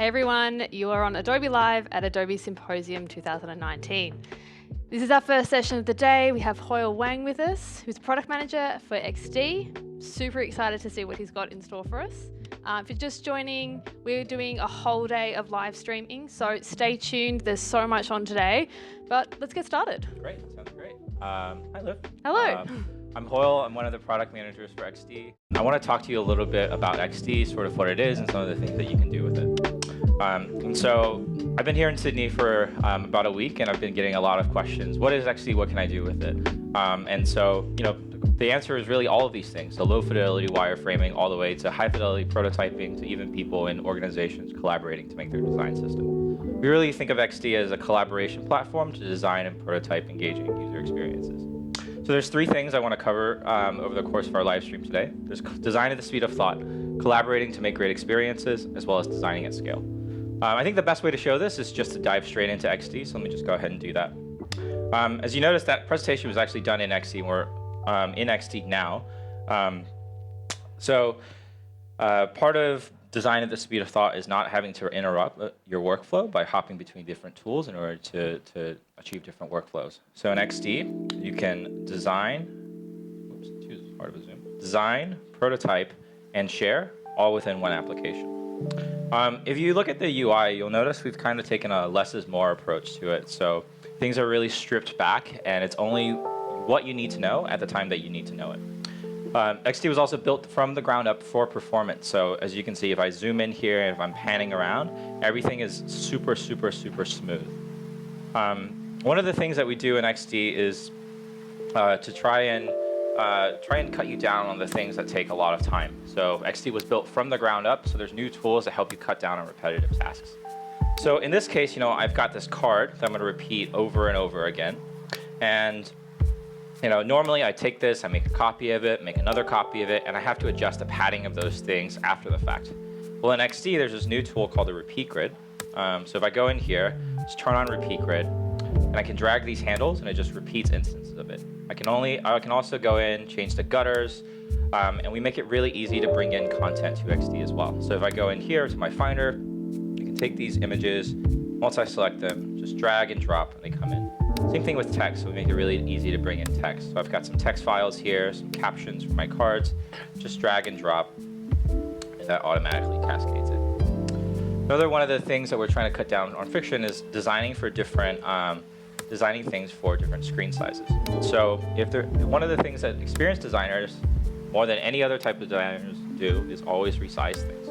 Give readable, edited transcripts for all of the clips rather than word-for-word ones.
Hey everyone, you are on Adobe Live at Adobe Symposium 2019. This is our first session of the day. We have Hoyle Wang with us, who's product manager for XD. Super excited to see what he's got in store for us. If you're just joining, we're doing a whole day of live streaming, so stay tuned. There's so much on today, but let's get started. Great, sounds great. Hi, Liv. Hello. I'm Hoyle. I'm one of the product managers for XD. I want to talk to you a little bit about XD, sort of what it is, and some of the things that you can do with it. And so I've been here in Sydney for about a week, and I've been getting a lot of questions. What is XD? What can I do with it? And so, the answer is really all of these things. So low fidelity wireframing, all the way to high fidelity prototyping, to even people in organizations collaborating to make their design system. We really think of XD as a collaboration platform to design and prototype engaging user experiences. So there's three things I want to cover over the course of our live stream today. There's design at the speed of thought, collaborating to make great experiences, as well as designing at scale. I think the best way to show this is just to dive straight into XD, so let me just go ahead and do that. As you notice, that presentation was actually done in XD, and we're in XD now. Part of design at the speed of thought is not having to interrupt your workflow by hopping between different tools in order to achieve different workflows. So in XD, you can design, design, prototype, and share all within one application. If you look at the UI, you'll notice we've kind of taken a less is more approach to it. So things are really stripped back, and it's only what you need to know at the time that you need to know it. XD was also built from the ground up for performance. So as you can see, if I zoom in here and if I'm panning around, everything is super, super, super smooth. One of the things that we do in XD is to try and cut you down on the things that take a lot of time. So XD was built from the ground up, so there's new tools that help you cut down on repetitive tasks. So in this case, I've got this card that I'm going to repeat over and over again. And normally I take this, I make a copy of it, make another copy of it, and I have to adjust the padding of those things after the fact. Well, in XD, there's this new tool called the repeat grid. So if I go in here, just turn on repeat grid, and I can drag these handles, and it just repeats instances of it. I can also go in, change the gutters, and we make it really easy to bring in content to XD as well. So if I go in here to my Finder, I can take these images, once I select them, just drag and drop, and they come in. Same thing with text, so we make it really easy to bring in text. So I've got some text files here, some captions for my cards, just drag and drop, and that automatically cascades it. Another one of the things that we're trying to cut down on friction is designing things for different screen sizes. So one of the things that experienced designers, more than any other type of designers do, is always resize things.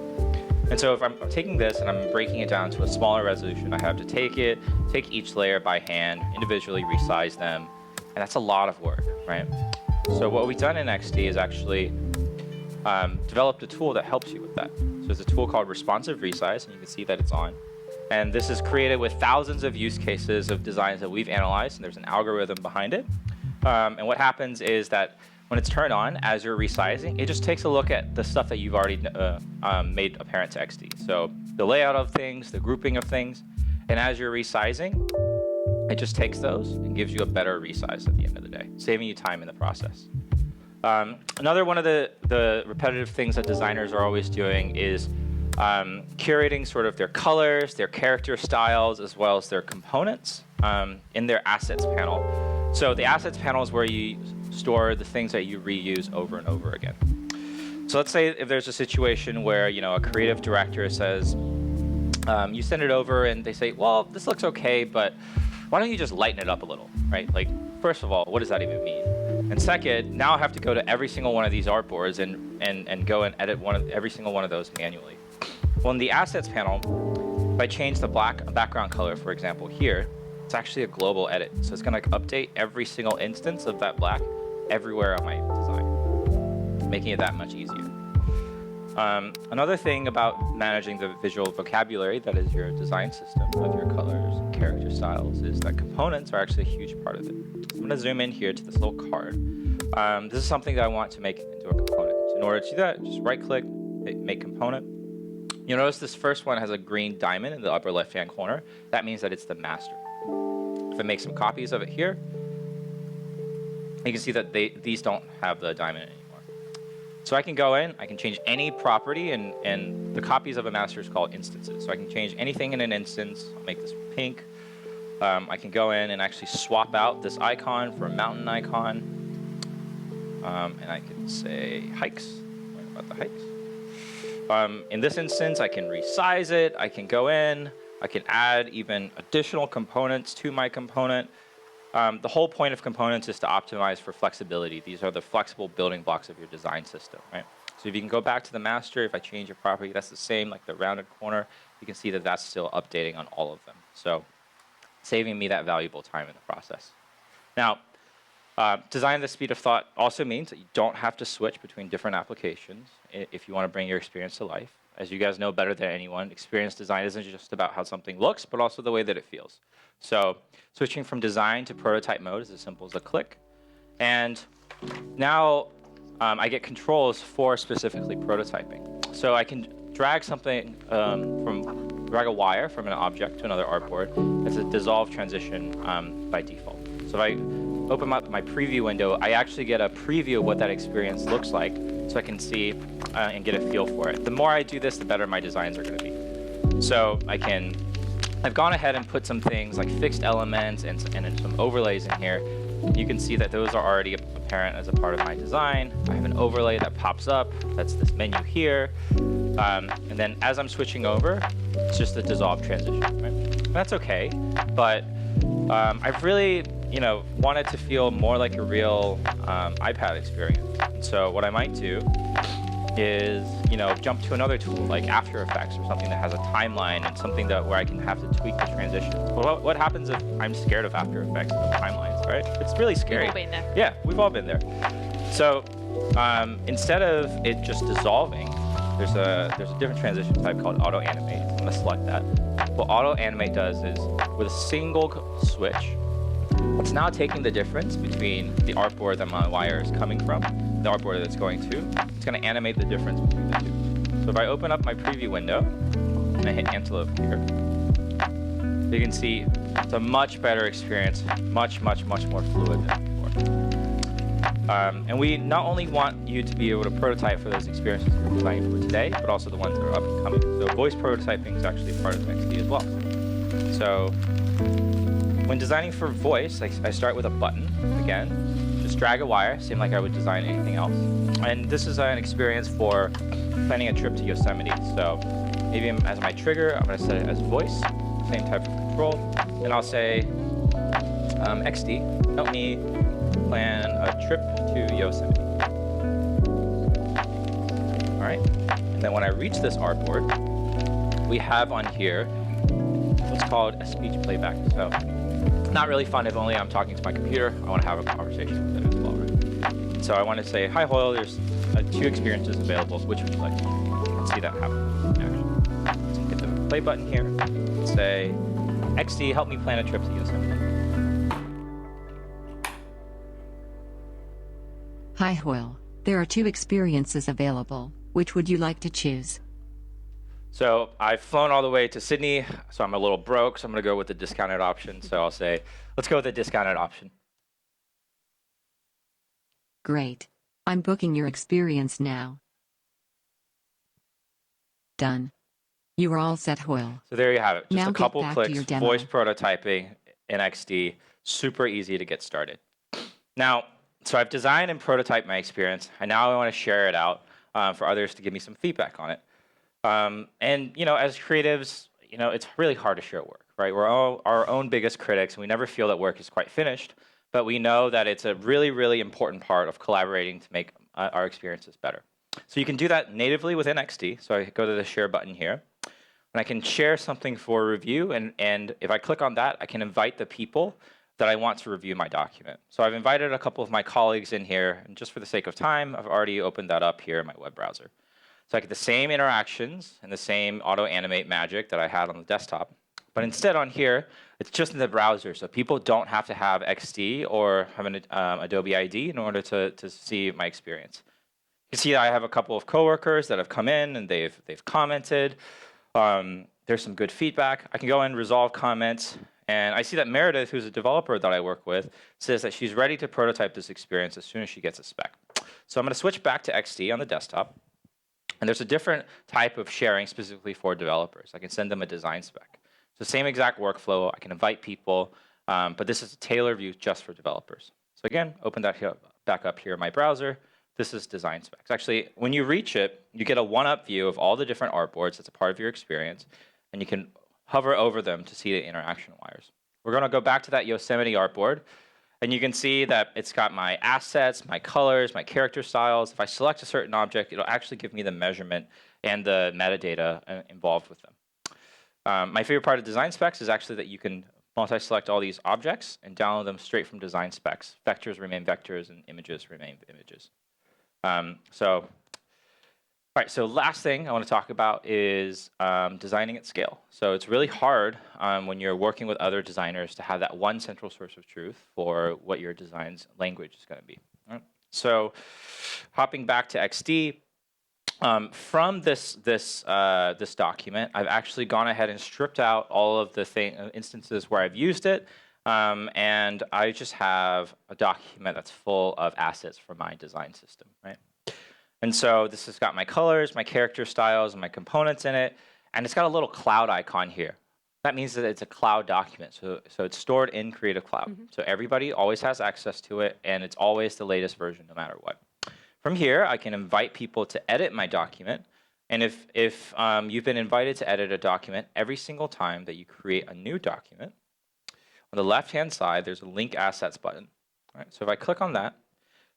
And so if I'm taking this and I'm breaking it down to a smaller resolution, I have to take each layer by hand, individually resize them, and that's a lot of work, right? So what we've done in XD is actually developed a tool that helps you with that. So there's a tool called Responsive Resize, and you can see that it's on. And this is created with thousands of use cases of designs that we've analyzed, and there's an algorithm behind it. And what happens is that when it's turned on, as you're resizing, it just takes a look at the stuff that you've already made apparent to XD. So the layout of things, the grouping of things, and as you're resizing, it just takes those and gives you a better resize at the end of the day, saving you time in the process. Another one of the repetitive things that designers are always doing is curating sort of their colors, their character styles, as well as their components in their assets panel. So the assets panel is where you store the things that you reuse over and over again. So let's say if there's a situation where a creative director says, you send it over and they say, well, this looks okay, but why don't you just lighten it up a little, right? Like, first of all, what does that even mean? And second, now I have to go to every single one of these artboards and go and edit every single one of those manually. Well, in the assets panel, if I change the background color, for example, here, it's actually a global edit. So it's going to update every single instance of that black everywhere on my design, making it that much easier. Another thing about managing the visual vocabulary that is your design system of your colors and character styles is that components are actually a huge part of it. So I'm going to zoom in here to this little card. This is something that I want to make into a component. So in order to do that, just right-click, make component. You'll notice this first one has a green diamond in the upper left-hand corner. That means that it's the master. If I make some copies of it here, you can see that these don't have the diamond anymore. So I can go in, I can change any property, and the copies of a master is called instances. So I can change anything in an instance. I'll make this pink. I can go in and actually swap out this icon for a mountain icon. And I can say hikes. What about the hikes? In this instance, I can resize it. I can go in. I can add even additional components to my component. The whole point of components is to optimize for flexibility. These are the flexible building blocks of your design system, right? So if you can go back to the master, if I change a property, that's the same, like the rounded corner, you can see that that's still updating on all of them. So saving me that valuable time in the process. Now, design at the speed of thought also means that you don't have to switch between different applications if you want to bring your experience to life. As you guys know better than anyone, experience design isn't just about how something looks, but also the way that it feels. So switching from design to prototype mode is as simple as a click. And now I get controls for specifically prototyping. So I can drag something drag a wire from an object to another artboard. It's a dissolve transition by default. So if I open up my preview window, I actually get a preview of what that experience looks like, so I can see and get a feel for it. The more I do this, the better my designs are going to be. So I've gone ahead and put some things like fixed elements and some overlays in here. You can see that those are already apparent as a part of my design. I have an overlay that pops up. That's this menu here. And then as I'm switching over, it's just a dissolve transition, right? And that's okay, but I've really, wanted to feel more like a real iPad experience. And so what I might do is, jump to another tool like After Effects or something that has a timeline and something where I can have to tweak the transitions. Well, what happens if I'm scared of After Effects and the timelines, right? It's really scary. We've all been there. Yeah, we've all been there. So instead of it just dissolving, there's a different transition type called auto animate. I'm gonna select that. What auto animate does is with a single switch, it's now taking the difference between the artboard that my wire is coming from, the artboard that it's going to. It's going to animate the difference between the two. So if I open up my preview window and I hit Antelope here, you can see it's a much better experience, much more fluid than before. And we not only want you to be able to prototype for those experiences you're designing for today, but also the ones that are up and coming. So voice prototyping is actually a part of XD as well. So when designing for voice, I start with a button, again, just drag a wire, same like I would design anything else. And this is an experience for planning a trip to Yosemite. So maybe as my trigger, I'm gonna set it as voice, same type of control, and I'll say, XD, help me plan a trip to Yosemite. All right, and then when I reach this artboard, we have on here what's called a speech playback. So not really fun if only I'm talking to my computer. I want to have a conversation with it as well, right? So I want to say, hi Hoyle, there's 2 experiences available. Which would you like to choose? You can see that happen in action. So hit the play button here and say, XD, help me plan a trip to Yosemite. Hi Hoyle, there are 2 experiences available. Which would you like to choose? So I've flown all the way to Sydney, so I'm a little broke, so I'm going to go with the discounted option. So I'll say, let's go with the discounted option. Great. I'm booking your experience now. Done. You are all set, Hoyle. So there you have it. Just Now a couple get back to clicks, your demo. voice prototyping in XD, super easy to get started. Now, so I've designed and prototyped my experience, and now I want to share it out for others to give me some feedback on it. And as creatives, it's really hard to share work, right? We're all our own biggest critics, and we never feel that work is quite finished. But we know that it's a really, really important part of collaborating to make our experiences better. So you can do that natively within XD. So I go to the share button here, and I can share something for review. And if I click on that, I can invite the people that I want to review my document. So I've invited a couple of my colleagues in here, and just for the sake of time, I've already opened that up here in my web browser. So I get the same interactions and the same auto-animate magic that I had on the desktop. But instead on here, it's just in the browser. So people don't have to have XD or have an Adobe ID in order to see my experience. You can see I have a couple of coworkers that have come in and they've commented. There's some good feedback. I can go in, resolve comments. And I see that Meredith, who's a developer that I work with, says that she's ready to prototype this experience as soon as she gets a spec. So I'm going to switch back to XD on the desktop. And there's a different type of sharing specifically for developers. I can send them a design spec. So same exact workflow. I can invite people, but this is a tailored view just for developers. So again, open that here, back up here in my browser. This is design specs. Actually, when you reach it, you get a one-up view of all the different artboards that's a part of your experience, and you can hover over them to see the interaction wires. We're going to go back to that Yosemite artboard. And you can see that it's got my assets, my colors, my character styles. If I select a certain object, it'll actually give me the measurement and the metadata involved with them. My favorite part of design specs is actually that you can multi-select all these objects and download them straight from design specs. Vectors remain vectors and images remain images. All right, so last thing I want to talk about is designing at scale. So it's really hard when you're working with other designers to have that one central source of truth for what your design's language is going to be. All right? So hopping back to XD, from this document, I've actually gone ahead and stripped out all of the instances where I've used it, and I just have a document that's full of assets for my design system, right? And so this has got my colors, my character styles, and my components in it. And it's got a little cloud icon here. That means that it's a cloud document. So it's stored in Creative Cloud. Mm-hmm. So everybody always has access to it, and it's always the latest version no matter what. From here, I can invite people to edit my document. And if you've been invited to edit a document, every single time that you create a new document, on the left-hand side, there's a Link Assets button. All right, so if I click on that,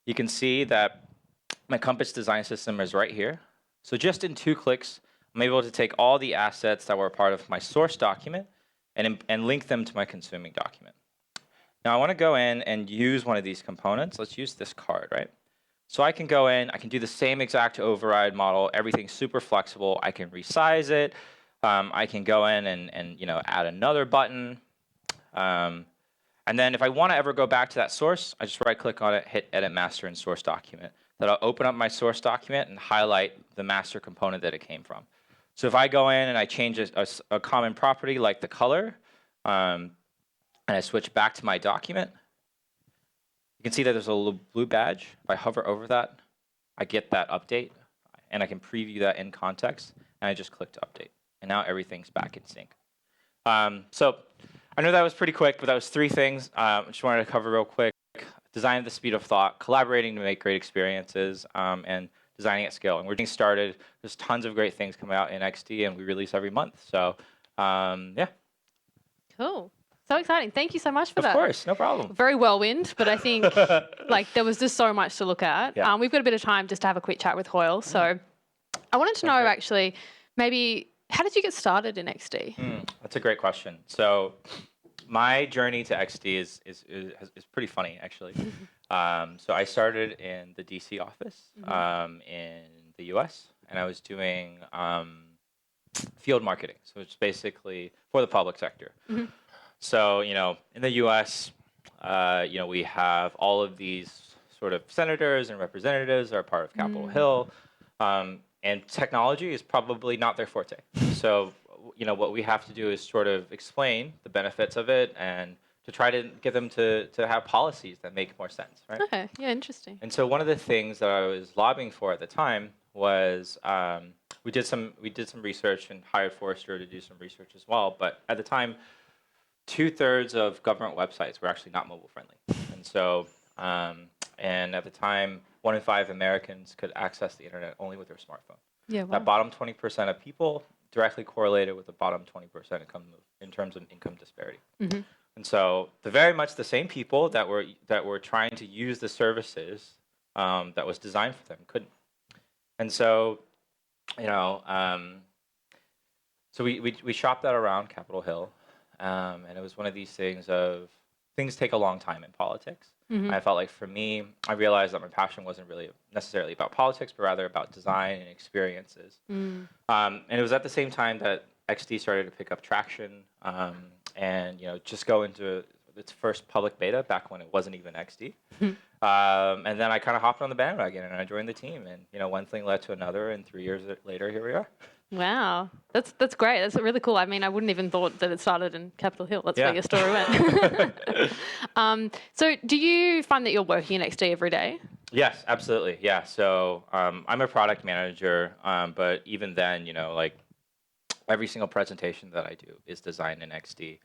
you can see that my Compass design system is right here. So just in 2 clicks, I'm able to take all the assets that were a part of my source document and link them to my consuming document. Now I want to go in and use one of these components. Let's use this card, right? So I can go in, I can do the same exact override model. Everything's super flexible. I can resize it. I can go in and add another button. And then if I want to ever go back to that source, I just right-click on it, hit Edit Master in Source Document. That'll open up my source document and highlight the master component that it came from. So if I go in and I change a common property like the color, and I switch back to my document, you can see that there's a little blue badge. If I hover over that, I get that update, and I can preview that in context, and I just click to update. And now everything's back in sync. So I know that was pretty quick, but that was 3 things. I just wanted to cover real quick. Design at the speed of thought, collaborating to make great experiences, and designing at scale. And we're getting started. There's tons of great things coming out in XD, and we release every month. So, yeah. Cool. So exciting. Thank you so much for that. Of course, no problem. Very whirlwind, but I think there was just so much to look at. Yeah. We've got a bit of time just to have a quick chat with Hoyle. So I wanted to know actually, maybe, how did you get started in XD? That's a great question. So my journey to XD is pretty funny, actually. So I started in the DC office in the US, and I was doing field marketing. So it's basically for the public sector. So, in the US, we have all of these sort of senators and representatives that are part of Capitol Hill, and technology is probably not their forte. So what we have to do is sort of explain the benefits of it and to try to get them to have policies that make more sense, right? Okay, yeah, interesting. And so one of the things that I was lobbying for at the time was we did some research and hired Forrester to do some research as well. But at the time, 2/3 of government websites were actually not mobile friendly. And so, and at the time, 1 in 5 Americans could access the internet only with their smartphone. Yeah, wow. That bottom 20% of people directly correlated with the bottom 20% in terms of income disparity. And so very much the same people that were trying to use the services that was designed for them couldn't. And so, so we shopped that around Capitol Hill, and it was one of these things of things take a long time in politics. I felt like for me, I realized that my passion wasn't really necessarily about politics, but rather about design and experiences. And it was at the same time that XD started to pick up traction, and just go into its first public beta back when it wasn't even XD. And then I kind of hopped on the bandwagon and I joined the team, and one thing led to another, and 3 years later, here we are. Wow, that's great. That's really cool. I mean, I wouldn't even thought that it started in Capitol Hill. That's where your story went. So do you find that you're working in XD every day? Yes, absolutely. Yeah. So I'm a product manager, but even then, like every single presentation that I do is designed in XD.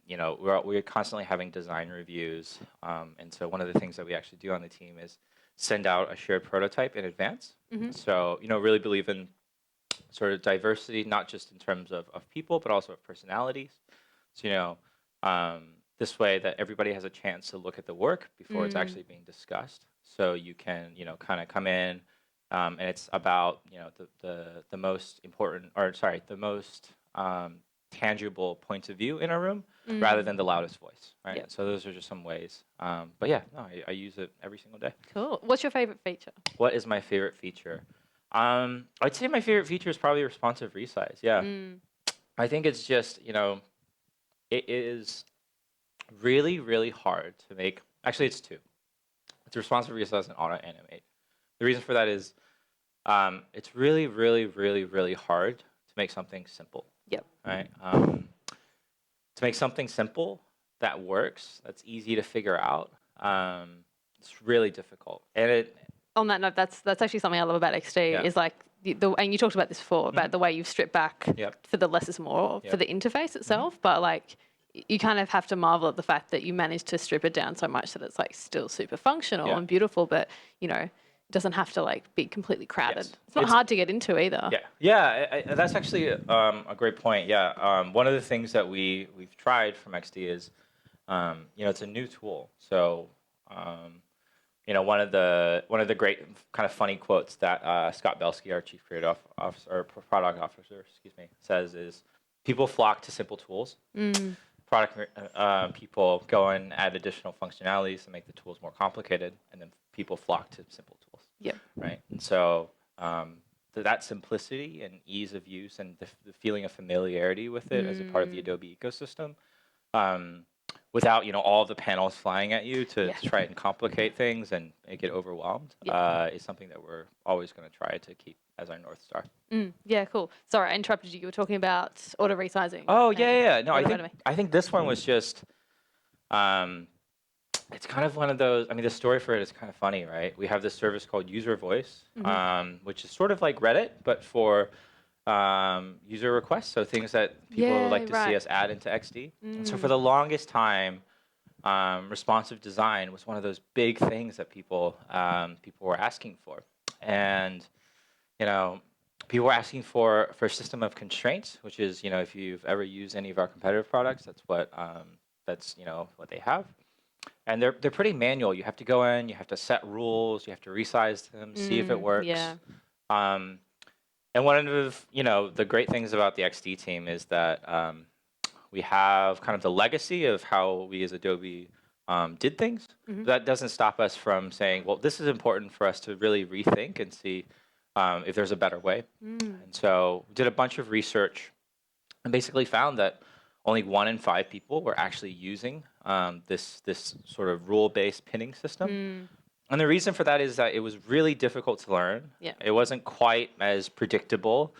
We're constantly having design reviews, and so one of the things that we actually do on the team is send out a shared prototype in advance. So really believe in sort of diversity, not just in terms of people, but also of personalities. So this way that everybody has a chance to look at the work before it's actually being discussed. So you can kind of come in, and it's about the most important, or sorry, the most tangible points of view in a room rather than the loudest voice, right? Yep. So those are just some ways. But yeah, no, I use it every single day. Cool. What's your favorite feature? What is my favorite feature? I'd say my favorite feature is probably responsive resize. Yeah, I think it's just it is really really hard to make. Actually, it's two. It's responsive resize and auto animate. The reason for that is it's really really really really hard to make something simple. Yep. Right. To make something simple that works, that's easy to figure out. It's really difficult, and it. On that note, that's actually something I love about XD Yeah. is like and you talked about this before about the way you've stripped back Yep. for the less is more for Yep. the interface itself, but like you kind of have to marvel at the fact that you managed to strip it down so much that it's like still super functional Yeah. and beautiful, but it doesn't have to like be completely crowded. Yes. It's not It's- hard to get into either. Yeah, that's actually a great point. Yeah, one of the things that we've tried from XD is, it's a new tool. So, one of the great kind of funny quotes that Scott Belsky, our chief creative officer or product officer, says is, "People flock to simple tools. Product people go and add additional functionalities to make the tools more complicated, and then people flock to simple tools." Yep. Right, and so that simplicity and ease of use and the feeling of familiarity with it as a part of the Adobe ecosystem, without all the panels flying at you to try and complicate things and make it overwhelmed, is something that we're always going to try to keep as our North Star. Yeah, cool. Sorry, I interrupted you. You were talking about auto resizing. Oh yeah. No, what about I think this one was just. It's kind of one of those. I mean, the story for it is kind of funny, right? We have this service called User Voice, which is sort of like Reddit, but for user requests, so things that people would like to see us add into XD. And so for the longest time, responsive design was one of those big things that people were asking for, and people were asking for a system of constraints, which is if you've ever used any of our competitive products, that's what what they have. And they're pretty manual. You have to go in, you have to set rules, you have to resize them, see if it works. Yeah. And one of the great things about the XD team is that we have kind of the legacy of how we as Adobe did things. But that doesn't stop us from saying, well, this is important for us to really rethink and see if there's a better way. And so we did a bunch of research and basically found that only 1 in 5 people were actually using this sort of rule-based pinning system. And the reason for that is that it was really difficult to learn. Yeah. It wasn't quite as predictable.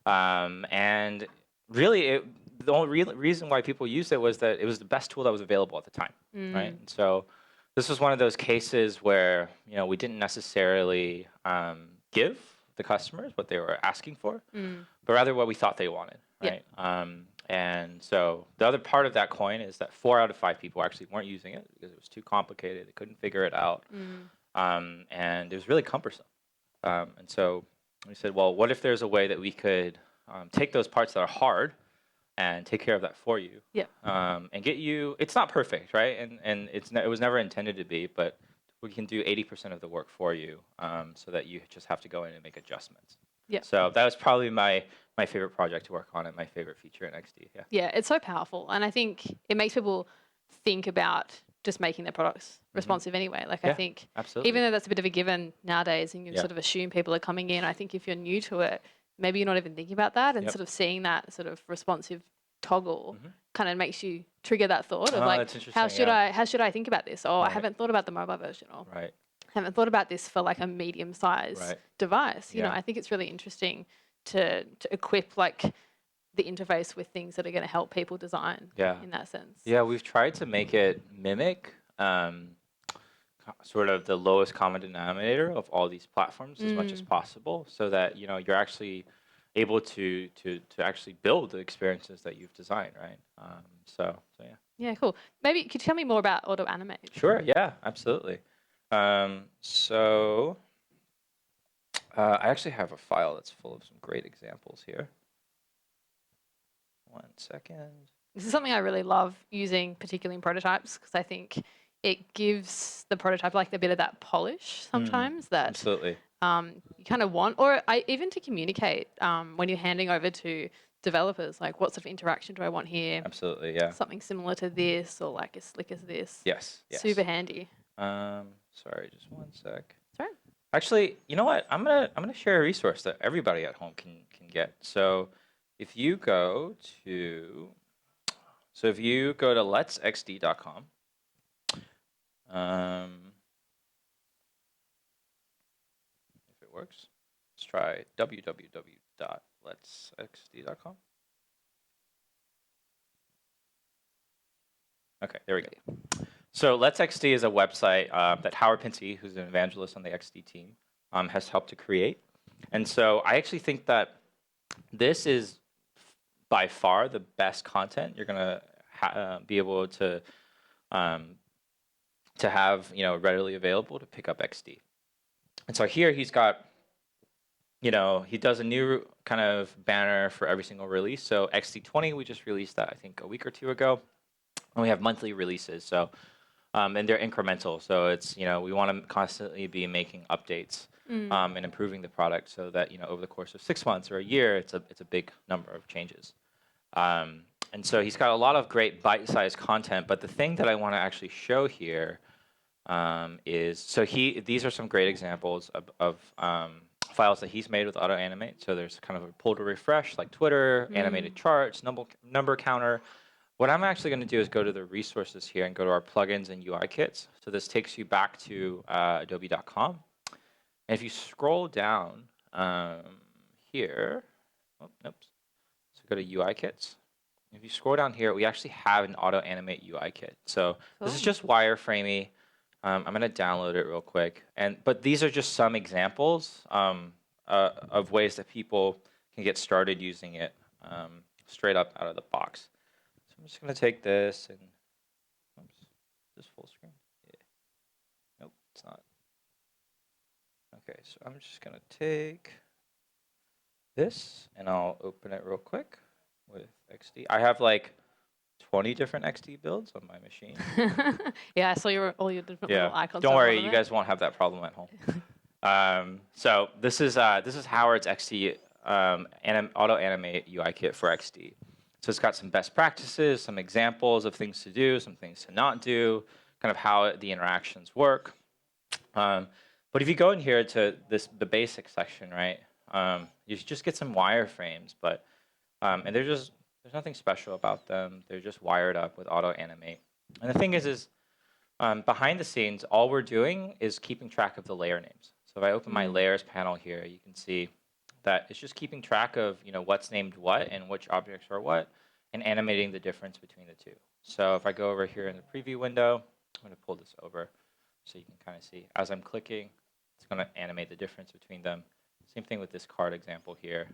And really, the only reason why people used it was that it was the best tool that was available at the time. Right? And so this was one of those cases where we didn't necessarily give the customers what they were asking for, but rather what we thought they wanted. Right? And so the other part of that coin is that 4 out of 5 people actually weren't using it because it was too complicated. They couldn't figure it out. And it was really cumbersome. And so we said, well, what if there's a way that we could take those parts that are hard and take care of that for you? And get you, it's not perfect, right? And it was never intended to be, but we can do 80% of the work for you so that you just have to go in and make adjustments. So that was probably my favorite project to work on and my favorite feature in XD. Yeah, it's so powerful. And I think it makes people think about just making their products responsive anyway. Like I think absolutely. even though that's a bit of a given nowadays and you sort of assume people are coming in, I think if you're new to it, maybe you're not even thinking about that and sort of seeing that sort of responsive toggle kind of makes you trigger that thought of like, how should I think about this? Oh, I haven't thought about the mobile version, or I haven't thought about this for like a medium-sized device. You know, I think it's really interesting to equip like the interface with things that are going to help people design in that sense. Yeah, we've tried to make it mimic kind sort of the lowest common denominator of all these platforms as much as possible, so that you're actually able to actually build the experiences that you've designed, right? So yeah. Yeah, cool. Maybe could you tell me more about auto animate? Sure. Yeah. Absolutely. So I actually have a file that's full of some great examples here. 1 second. This is something I really love using, particularly in prototypes, because I think it gives the prototype like a bit of that polish sometimes that Absolutely. you kind of want, or even to communicate when you're handing over to developers, like what sort of interaction do I want here? Absolutely. Yeah. Something similar to this, or like as slick as this. Yes. Yes. Super handy. Sorry, just 1 sec. Sorry. Actually, you know what? I'm gonna share a resource that everybody at home can get. So if you go to letsxd.com, if it works, let's try www.letsxd.com. Okay, there we go. So Let's XD is a website that Howard Pinsey, who's an evangelist on the XD team, has helped to create. And so I actually think that this is by far the best content you're going to be able to have readily available to pick up XD. And so here he's got, he does a new kind of banner for every single release. So XD20, we just released that I think a week or two ago. And we have monthly releases. So and they're incremental. So it's, we want to constantly be making updates and improving the product, so that, over the course of 6 months or a year, it's a big number of changes. And so he's got a lot of great bite-sized content. But the thing that I want to actually show here is, these are some great examples of files that he's made with auto animate. So there's kind of a pull to refresh, like Twitter, animated charts, number counter. What I'm actually going to do is go to the resources here and go to our plugins and UI kits. So this takes you back to adobe.com. And if you scroll down here, so go to UI kits. If you scroll down here, we actually have an auto animate UI kit. So this is just wireframing. I'm going to download it real quick. But these are just some examples of ways that people can get started using it straight up out of the box. So I'm just going to take this and, this full screen? Yeah. Nope, it's not. Okay, so I'm just going to take this and I'll open it real quick with XD. I have like 20 different XD builds on my machine. Yeah, I saw all your different little icons. Don't worry, you guys won't have that problem at home. So this is Howard's XD auto animate UI kit for XD. So it's got some best practices, some examples of things to do, some things to not do, kind of how the interactions work. But if you go in here to the basic section, right, you just get some wireframes, but and there's nothing special about them. They're just wired up with auto animate. And the thing is behind the scenes, all we're doing is keeping track of the layer names. So if I open my layers panel here, you can see that it's just keeping track of what's named what and which objects are what, and animating the difference between the two. So if I go over here in the preview window, I'm going to pull this over so you can kind of see. As I'm clicking, it's going to animate the difference between them. Same thing with this card example here.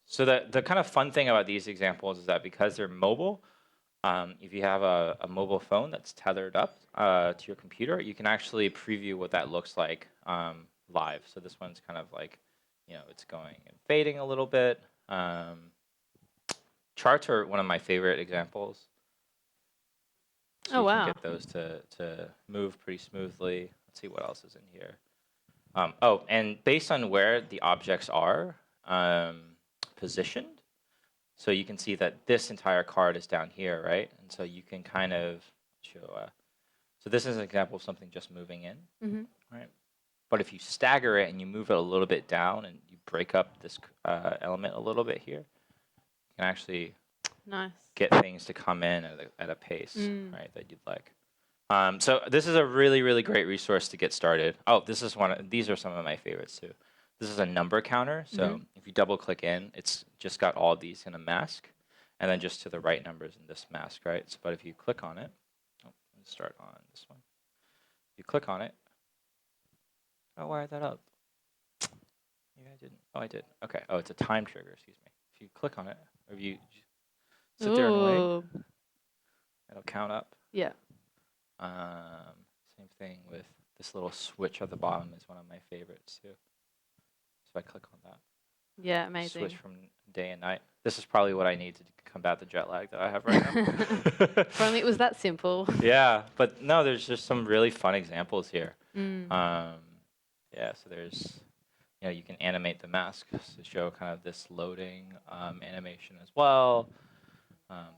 So the kind of fun thing about these examples is that because they're mobile, if you have a mobile phone that's tethered up to your computer, you can actually preview what that looks like live. So this one's kind of like, it's going and fading a little bit. Charts are one of my favorite examples. So you can get those to move pretty smoothly. Let's see what else is in here. And based on where the objects are positioned, so you can see that this entire card is down here, right? And so you can kind of show. So this is an example of something just moving in, right? But if you stagger it and you move it a little bit down and you break up this element a little bit here, you can actually get things to come in at a pace, right, that you'd like. So this is a really, really great resource to get started. Oh, these are some of my favorites too. This is a number counter. So if you double click in, it's just got all these in a mask, and then just to the right numbers in this mask, right? So, but if you click on it, let's start on this one. you click on it. Oh, wire that up. Maybe I didn't. Oh, I did. Okay. Oh, it's a time trigger. Excuse me. If you click on it, or if you sit there and wait, Ooh. it'll count up. Yeah. Same thing with this little switch at the bottom is one of my favorites too. So I click on that. Yeah, amazing. Switch from day and night. This is probably what I need to combat the jet lag that I have right now. If only it was that simple. Yeah, but no, there's just some really fun examples here. Mm. Yeah, so there's, you can animate the mask to show kind of this loading animation as well.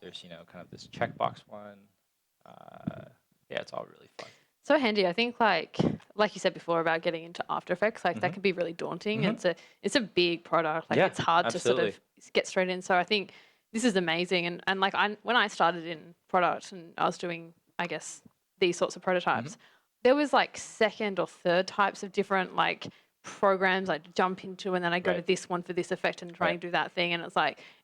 There's, kind of this checkbox one. Yeah, it's all really fun. So handy. I think like you said before about getting into After Effects, like that can be really daunting. And it's a big product. Like Yeah, it's hard absolutely. to sort of get straight in. So I think this is amazing. And like when I started in product and I was doing, I guess, these sorts of prototypes, there was like second or third types of different like programs I'd jump into, and then I go to this one for this effect and try and do that thing. And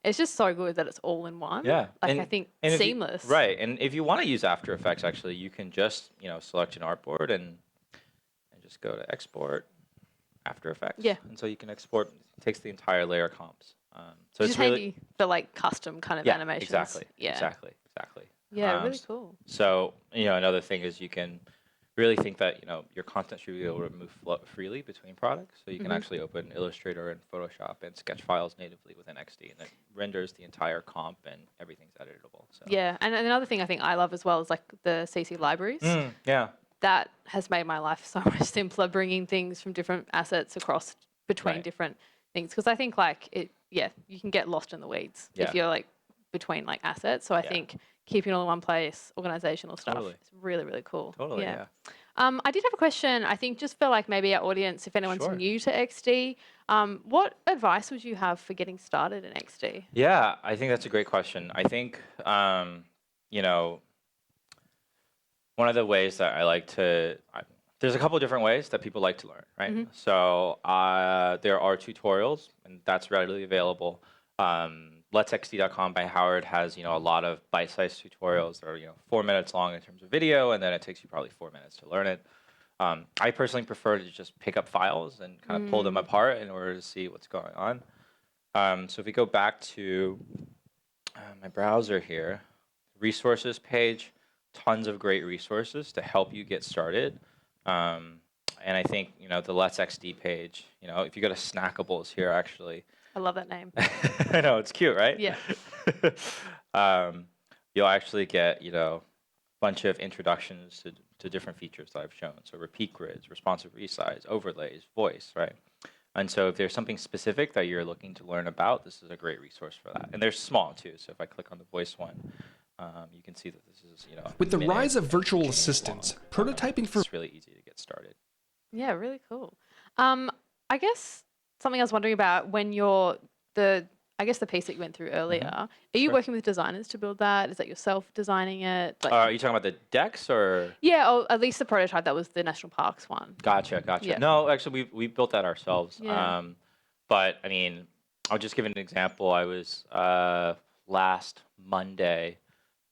it's just so good that it's all in one. Yeah. Like I think and seamless. Right. And if you want to use After Effects, actually, you can just, select an artboard and just go to export After Effects. Yeah. And so you can export, it takes the entire layer comps. So Which it's is really handy for like custom kind of animations. Exactly. Yeah. Exactly. Yeah, really cool. So, another thing is you can really think that, your content should be able to move freely between products. So you can actually open Illustrator and Photoshop and sketch files natively within XD, and it renders the entire comp and everything's editable. So. Yeah, and another thing I think I love as well is like the CC libraries. Yeah. That has made my life so much simpler, bringing things from different assets across between different things. Because I think you can get lost in the weeds if you're like between like assets. So I think keeping it all in one place, organizational stuff, is really, really cool. Totally, yeah. I did have a question, I think, just for like maybe our audience, if anyone's new to XD, what advice would you have for getting started in XD? Yeah, I think that's a great question. I think, one of the ways that I like to, there's a couple of different ways that people like to learn, right? So there are tutorials, and that's readily available. Let'sXD.com by Howard has, a lot of bite-sized tutorials that are, 4 minutes long in terms of video, and then it takes you probably 4 minutes to learn it. I personally prefer to just pick up files and kind of pull them apart in order to see what's going on. So if we go back to my browser here, resources page, tons of great resources to help you get started. And I think, the Let's XD page, if you go to Snackables here, actually. I love that name. I know, it's cute, right? Yeah. You'll actually get, a bunch of introductions to different features that I've shown. So repeat grids, responsive resize, overlays, voice, right? And so if there's something specific that you're looking to learn about, this is a great resource for that. And they're small too. So if I click on the voice one, you can see that this is, With the rise of virtual assistants, prototyping for... It's really easy to get started. Yeah, really cool. I guess something I was wondering about when you're the piece that you went through earlier, are you working with designers to build that? Is that yourself designing it? Like, are you talking about the decks or? Yeah, or at least the prototype that was the national parks one. Gotcha. Yeah. No, actually, we built that ourselves. Yeah. But I mean, I'll just give an example. I was last Monday.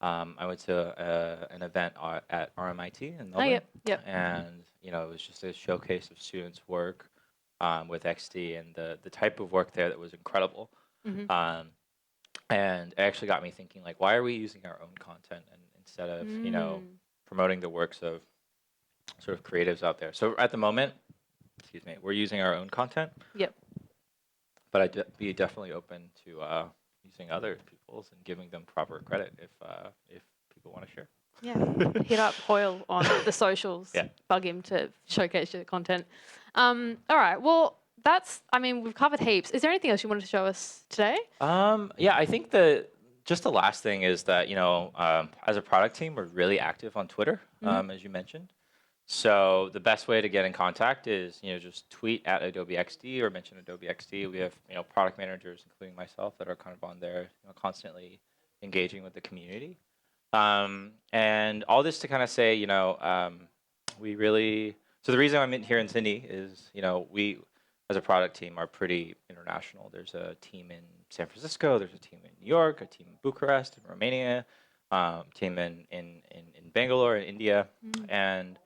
I went to an event at RMIT in Melbourne. Yep. And it was just a showcase of students' work with XD, and the type of work there that was incredible. And it actually got me thinking, like, why are we using our own content instead of promoting the works of sort of creatives out there? So at the moment, we're using our own content. Yep. But I'd be definitely open to using other people's and giving them proper credit if people want to share. Yeah. Hit up Hoyle on the socials. Yeah. Bug him to showcase your content. All right. Well, we've covered heaps. Is there anything else you wanted to show us today? Yeah, I think just the last thing is that, as a product team, we're really active on Twitter, as you mentioned. So the best way to get in contact is, just tweet at Adobe XD or mention Adobe XD. We have, product managers, including myself, that are kind of on there, constantly engaging with the community. And all this to kind of say, so the reason I'm here in Sydney is, we, as a product team, are pretty international. There's a team in San Francisco, there's a team in New York, a team in Bucharest, in Romania, team in Bangalore, in India. And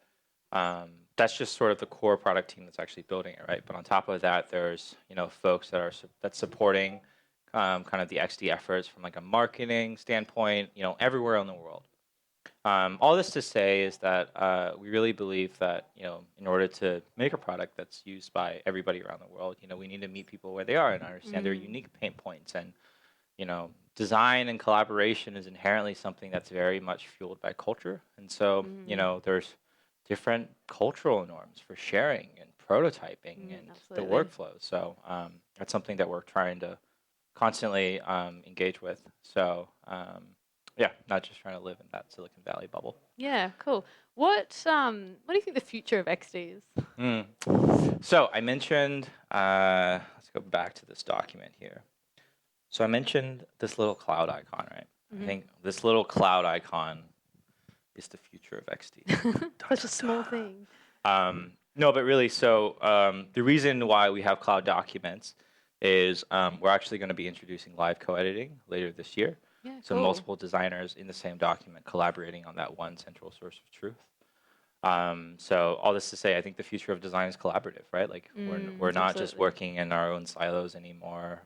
That's just sort of the core product team that's actually building it, right? But on top of that, there's folks that's supporting kind of the XD efforts from like a marketing standpoint, everywhere in the world. All this to say is that we really believe that in order to make a product that's used by everybody around the world, we need to meet people where they are and understand their unique pain points. And design and collaboration is inherently something that's very much fueled by culture. And so there's different cultural norms for sharing and prototyping and the Absolutely. workflows. So that's something that we're trying to constantly engage with. So yeah, not just trying to live in that Silicon Valley bubble. Yeah, cool. What do you think the future of XD is? So I mentioned, let's go back to this document here. So I mentioned this little cloud icon, right? I think this little cloud icon is the future of XD. Such a small thing. No, but really, so the reason why we have cloud documents is we're actually going to be introducing live co-editing later this year. Yeah, So cool. multiple designers in the same document collaborating on that one central source of truth. So all this to say, I think the future of design is collaborative, right? Like we're not just absolutely. working in our own silos anymore.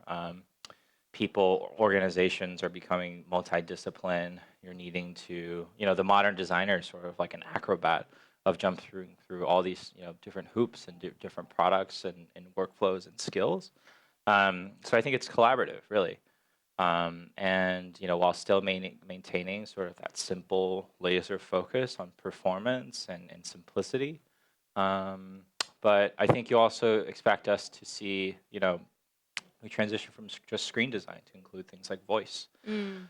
People, organizations are becoming multidiscipline. You're needing to, the modern designer is sort of like an acrobat of jump through all these, different hoops and different products and workflows and skills. So I think it's collaborative, really. And while still maintaining sort of that simple laser focus on performance and simplicity. But I think you also expect us to see, we transition from just screen design to include things like voice.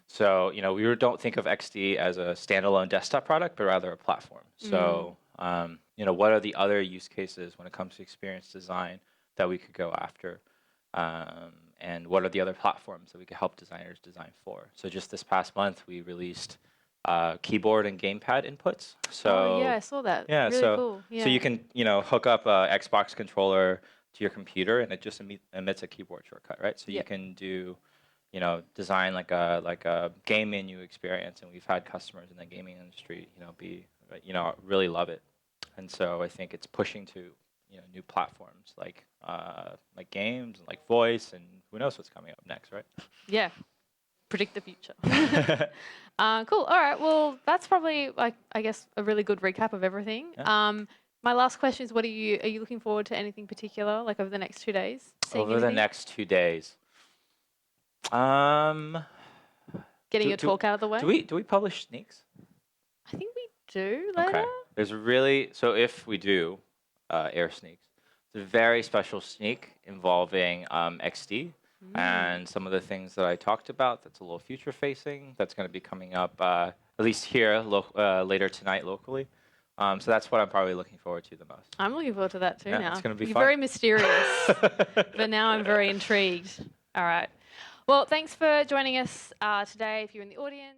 So, we don't think of XD as a standalone desktop product, but rather a platform. So, what are the other use cases when it comes to experience design that we could go after? And what are the other platforms that we could help designers design for? So just this past month, we released keyboard and gamepad inputs. So yeah, I saw that. yeah, Really so cool. Yeah. so you can hook up a Xbox controller to your computer, and it just emits a keyboard shortcut, right? So you can do design like a game menu experience, and we've had customers in the gaming industry really love it. And so I think it's pushing to new platforms like games and like voice, and who knows what's coming up next, right? Yeah. Predict the future. Cool. All right. Well, that's probably I guess a really good recap of everything. Yeah. My last question is, are you looking forward to anything particular, like over the next 2 days? Over the next 2 days. Getting your talk out of the way? Do we publish sneaks? I think we do later. Okay. So if we do air sneaks, it's a very special sneak involving XD and some of the things that I talked about. That's a little future facing. That's going to be coming up at least here later tonight locally. So that's what I'm probably looking forward to the most. I'm looking forward to that too now. It's going to be You're fun. very mysterious, but now I'm very intrigued. All right. Well, thanks for joining us today if you're in the audience.